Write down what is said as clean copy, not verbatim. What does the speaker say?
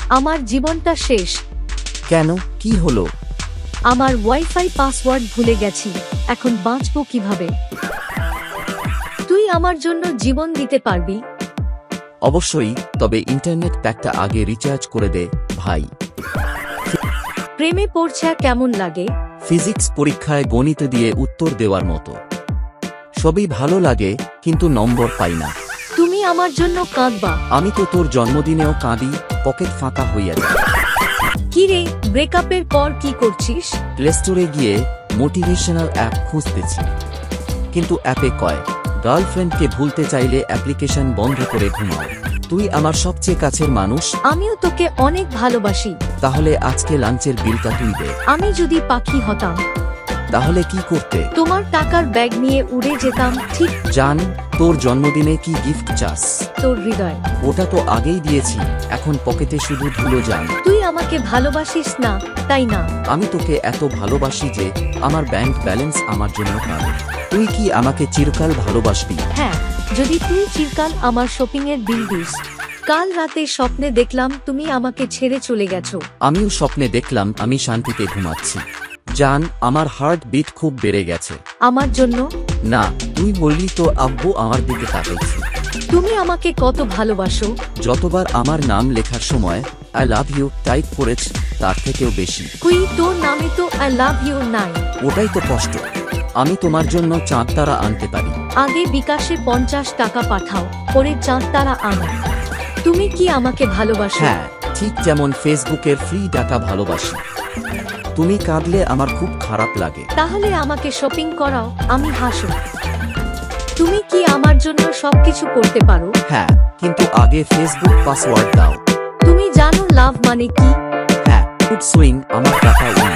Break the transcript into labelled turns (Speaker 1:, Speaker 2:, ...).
Speaker 1: আমার জীবনটা শেষ।
Speaker 2: কেন, কি হলো?
Speaker 1: আমার ওয়াইফাই পাসওয়ার্ড ভুলে গেছি, এখন বাঁচবো কিভাবে? তুই আমার জন্য জীবন দিতে পারবি?
Speaker 2: অবশ্যই, তবে ইন্টারনেট প্যাকটা আগে রিচার্জ করে দে ভাই।
Speaker 1: প্রেমে পড়ছে কেমন লাগে?
Speaker 2: ফিজিক্স পরীক্ষায় গণিত দিয়ে উত্তর দেওয়ার মতো। সবই ভালো লাগে, কিন্তু নম্বর পাই না।
Speaker 1: তুমি আমার জন্য কাঁদবা?
Speaker 2: আমি তো তোর জন্মদিনেও কাঁদি, পকেট ফাঁকা হইয়া যায়।
Speaker 1: কি রে, ব্রেকআপের পর কি করছিস?
Speaker 2: প্লে স্টোরে গিয়ে মোটিভেশনাল অ্যাপ খুঁজতেছি, কিন্তু অ্যাপে কয় গার্লফ্রেন্ডকে ভুলতে চাইলে অ্যাপ্লিকেশন বন্ধ করে ঘুমাও। তুই আমার সবচেয়ে কাছের মানুষ।
Speaker 1: আমিও তোকে অনেক ভালোবাসি।
Speaker 2: তাহলে আজকে লাঞ্চের বিলটা তুই দে।
Speaker 1: আমি যদি পাখি হতাম
Speaker 2: তাহলে কি করতে?
Speaker 1: তোমার টাকার ব্যাগ নিয়ে উড়ে যেতাম। ঠিক
Speaker 2: জান, তোর জন্মদিনে কি গিফট চাস?
Speaker 1: তোর হৃদয়।
Speaker 2: ওটা তো আগেই দিয়েছি, এখন পকেটে শুধু ধুলো। জান,
Speaker 1: তুই আমাকে ভালোবাসিস না, তাই না?
Speaker 2: আমি তোকে এত ভালোবাসি যে আমার ব্যাংক ব্যালেন্স আমার জন্য কাঁদে। তুই কি আমাকে চিরকাল ভালোবাসবি?
Speaker 1: হ্যাঁ, যদি তুই চিরকাল আমার শপিং এর বিল দিস। কাল রাতে স্বপ্নে দেখলাম তুমি আমাকে ছেড়ে চলে গেছো।
Speaker 2: আমিও স্বপ্নে দেখলাম আমি শান্তিতে ঘুমাচ্ছি। জান, আমার হার্ট বিট খুব বেড়ে গেছে।
Speaker 1: আমার জন্য?
Speaker 2: না, তুই বললি তো আব্বু আমার দিকে তাকাইছে।
Speaker 1: তুমি আমাকে কত ভালোবাসো?
Speaker 2: যতবার আমার নাম লেখার সময় আই লাভ ইউ টাইপ করেছ, তার থেকেও বেশি।
Speaker 1: কুই, তোর নামে তো আই লাভ ইউ নাই।
Speaker 2: ওটাই তো কষ্ট। আমি তোমার জন্য চাঁদ তারা আনতে পারি।
Speaker 1: আগে বিকাশে 50 টাকা পাঠাও, পরে চাঁদ তারা আনো। তুমি কি আমাকে ভালোবাসো?
Speaker 2: হ্যাঁ, ঠিক যেমন ফেসবুকের ফ্রি ডাটা ভালোবাসি। তুমি কাঁদলে আমার খুব খারাপ লাগে।
Speaker 1: তাহলে আমাকে শপিং করাও, আমি হাসো। তুমি কি আমার জন্য সবকিছু করতে পারো?
Speaker 2: হ্যাঁ, কিন্তু আগে ফেসবুক পাসওয়ার্ড দাও।
Speaker 1: তুমি জানো লাভ মানে কি?
Speaker 2: হ্যাঁ, ফুড সুইং, আমার টাকা উইন।